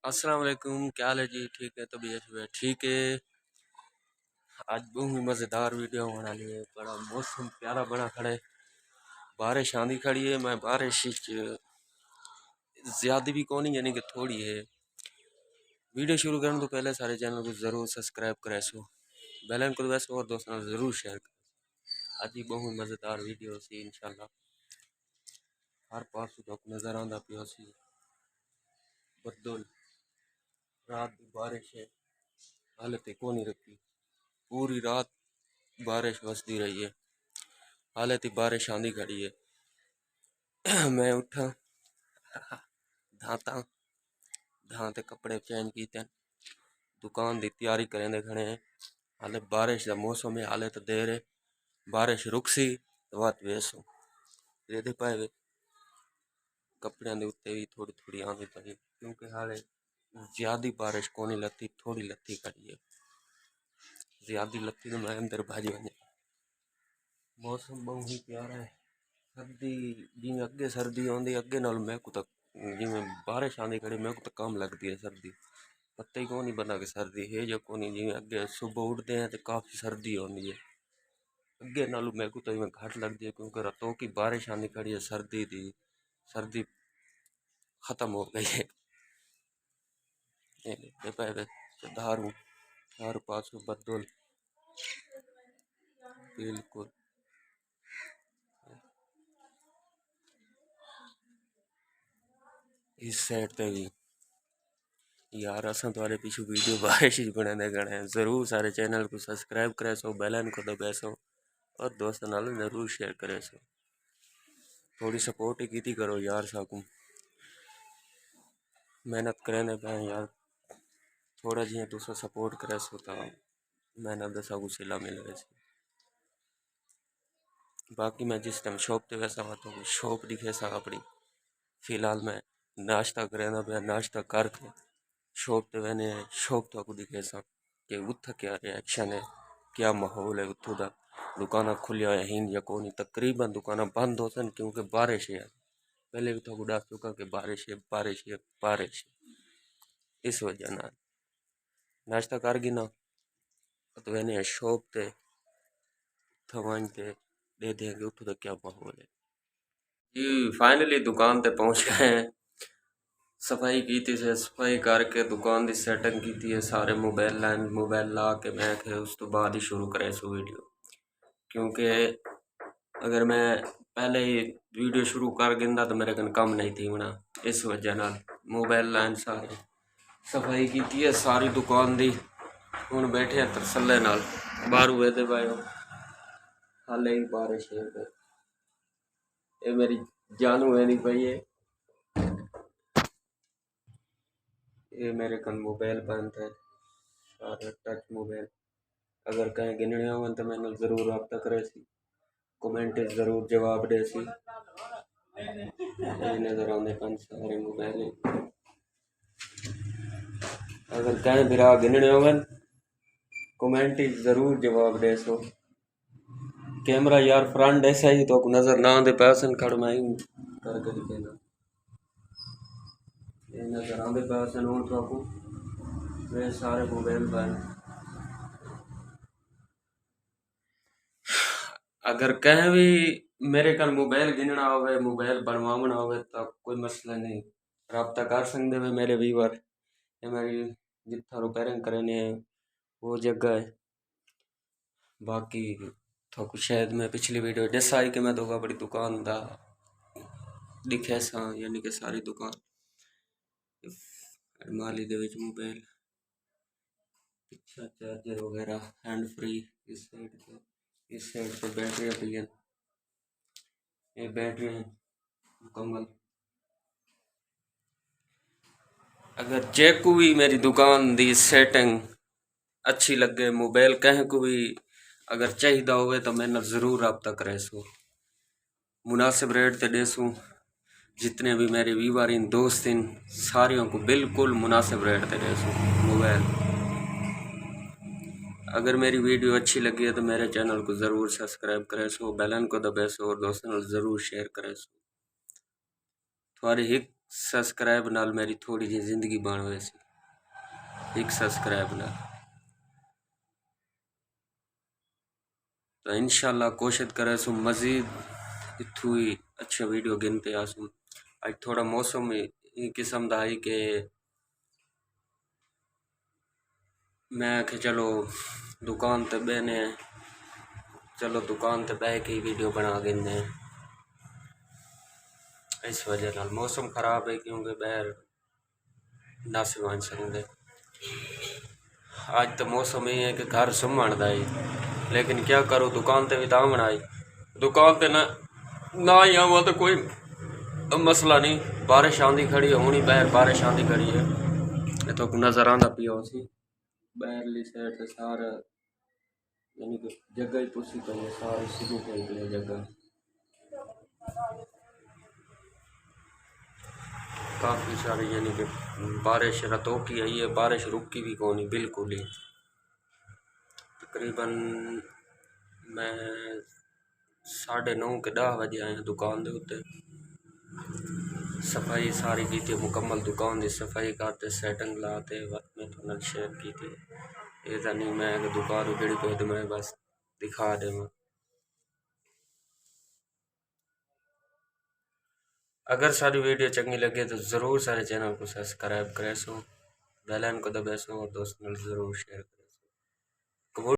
अस्सलाम वालेकुम, क्या हाल है जी? ठीक है, तबीयत भी ठीक है। आज बहुत ही मज़ेदार वीडियो बना लिए। बड़ा मौसम प्यारा बना खड़ा है, बारिश आंधी खड़ी है। मैं बारिश ज़्यादा भी कौन यानी कि थोड़ी है। वीडियो शुरू करने तो पहले सारे चैनल को ज़रूर सब्सक्राइब करें सो, बेल आइकन को वैसे और दोस्तों ज़रूर शेयर करें। आज ही बहुत मज़ेदार वीडियो सी इंशाल्लाह। हर पास तो नज़र आंदा पियो सी बदल, रात की बारिश है, हालत को नहीं रखी। पूरी रात बारिश बसती रही है, हालत ही बारिश आंधी खड़ी है। मैं उठा, धाता धाते कपड़े चेंज कीते, दुकान की तैयारी करें खड़े हैं। हाले बारिश का मौसम है, हाले तो देर है। बारिश रुकसी तो बात वेसो दे पाए कपड़े के उत्ते भी थोड़ी थोड़ी आंधी पई, क्योंकि हाले ज्यादा बारिश को नहीं लती, थोड़ी लती खड़ी है। ज्यादा लती तो मैं अंदर भाजी वने। मौसम बहुत ही प्यारा है। सर्दी जिमें अगे सर्दी आँदी अगे नाल मैं को तक जिमें बारिश आँदी खड़ी मैं को तो कम लगती है सर्दी। पता ही कौन नहीं बना कि सर्दी है जो कौन जिमें अगे सुबह उठते हैं तो काफ़ी सर्दी होती है। अगे नालू मेरे को तो इवें घट लगती है, क्योंकि रातों की बारिश आनी खड़ी है। सर्दी खत्म हो गई है। दारू दारू पासो बदल बिल्कुल। इस साइड पे भी यार असा तुम्हारे पीछे वीडियो बारिश ही बनाने गए हैं। जरूर सारे चैनल को सब्सक्राइब करे सो, बेल आइकन को दबाए सो और दोस्तों नाल जरूर शेयर करे सो। थोड़ी सपोर्ट ही की करो यार, साकू मेहनत करें पे यार। थोड़ा जी तुसा सपोर्ट करे सो तो मेहनत का साकू सिला मिल वैसे। बाकी मैं जिस टाइम शॉप पे वैसा आता हूँ, शॉप दिखे सा अपनी। फिलहाल मैं नाश्ता करें पे, नाश्ता करके शॉप पे मैंने शॉप तो दिखे सा कि उत क्या रिएक्शन है, क्या माहौल है उतों का। दुकान खुलिया हैं या कोनी, तकरीबन दुकान बंद हो सन, क्योंकि बारिश है। पहले भी तो उड़ा चुका कि बारिश है बारिश है बारिश है। इस वजह ना नाश्ता कर गिना तो मैंने शॉप ते थवान ते दे देंगे उठो तो क्या माहौल है जी। फाइनली दुकान ते पहुंच गए हैं। सफाई की थी से सफाई करके दुकान की सेटिंग की थी। सारे मोबाइल ला के मैं उस तो बाद ही शुरू करे सो वीडियो, क्योंकि अगर मैं पहले ही वीडियो शुरू कर गिंदा तो मेरे कन कम नहीं थी होना। इस वजह नाल मोबाइल लाइन सारे सफाई की थी सारी दुकान दी। हूँ बैठे तरसले नाल बाहर हुए थे भाई। हाले ही बारिश है पे, ये मेरी जानू है नहीं पई है। ये मेरे कन मोबाइल बंद है, सारे टच मोबाइल। अगर कहीं गिनने हो तो मैंने जरूर रब्ता करे सी, कमेंट जरूर जवाब दे सी। नजर आने कन सारे मोबाइल। अगर कहीं बिरा गिनने हो कमेंट जरूर जवाब दे सो। कैमरा यार फ्रंट ऐसा ही तो नजर ना आते पैसन खड़ मैं करके दिखेगा। ये नजर आते पैसन और तो वे सारे मोबाइल बंद। अगर कहीं भी मेरे कल मोबाइल गिनना हो, मोबाइल बनवाना हो तो कोई मसला नहीं, रब्ता कर सकते वे मेरे व्यूवर। ये मेरी जितना रिपेयरिंग करने है वो जगह है। बाकी तो शायद मैं पिछली वीडियो दसा कि मैं तो बड़ी दुकान का दिखे सा, यानी कि सारी दुकान अलमारी दे विच मोबाइल पिछा चार्जर वगैरह हैंड फ्री। इस साइड पे बैटरियाँ पई हैं, ये बैटरी मुकम्मल। अगर जेकू भी मेरी दुकान दी सेटिंग अच्छी लगे, मोबाइल कहीं को भी अगर चाहिए हो तो मैंने ज़रूर रब्ता करे सो। मुनासिब रेट ते देसूँ। जितने भी मेरे व्यूवर इन दोस्त इन सारियों को बिल्कुल मुनासिब रेट ते देसूँ मोबाइल। अगर मेरी वीडियो अच्छी लगी है तो मेरे चैनल को ज़रूर सब्सक्राइब करें सो, बेल आइकन को दबाए सो और दोस्तों ज़रूर शेयर करें सो। तुम्हारी एक सब्सक्राइब नाल मेरी थोड़ी जी जिंदगी बन वैसी, एक सब्सक्राइब नाल। तो इंशाल्लाह कोशिश करे सो मजीद इत्थू ही अच्छे वीडियो गिनते आसूँ। आज थोड़ा मौसम ई किस्म दा है कि मैं कि चलो दुकान ते बहने, चलो दुकान ते बह के वीडियो बना गिने। इस वजह नाल मौसम खराब है क्योंकि बाहर नस बन सकते। आज तो मौसम ये है कि घर सुमन दा है, लेकिन क्या करूँ दुकान ते भी तां बनाई। दुकान ते ना ही आवा तो कोई मसला नहीं। बारिश आंदी खड़ी है, हुणी बाहर बारिश आंदी खड़ी है। ये तो नजर आंदा पिया उसी बाहरली साइड से सारा, यानी कि जगह ही पुसी पई है, सारी शुरू हो गई है जगह। काफ़ी सारी यानी कि बारिश रातों की आई है, बारिश रुकी भी कौन बिल्कुल ही। तकरीबन मैं 9:30 के 10 बजे आया दुकान के उत्ते। सफाई सारी की थी मुकम्मल, दुकान की सफाई करते सेटिंग लाते वक्त में थोड़ा शेयर की थी। ये तो नहीं मैं दुकान उजड़ी पे तो मैं बस दिखा दे। अगर सारी वीडियो चंगी लगे तो ज़रूर सारे चैनल को सब्सक्राइब करें सो, बेल आइकन को दबाएं सो और दोस्तों ज़रूर शेयर करें।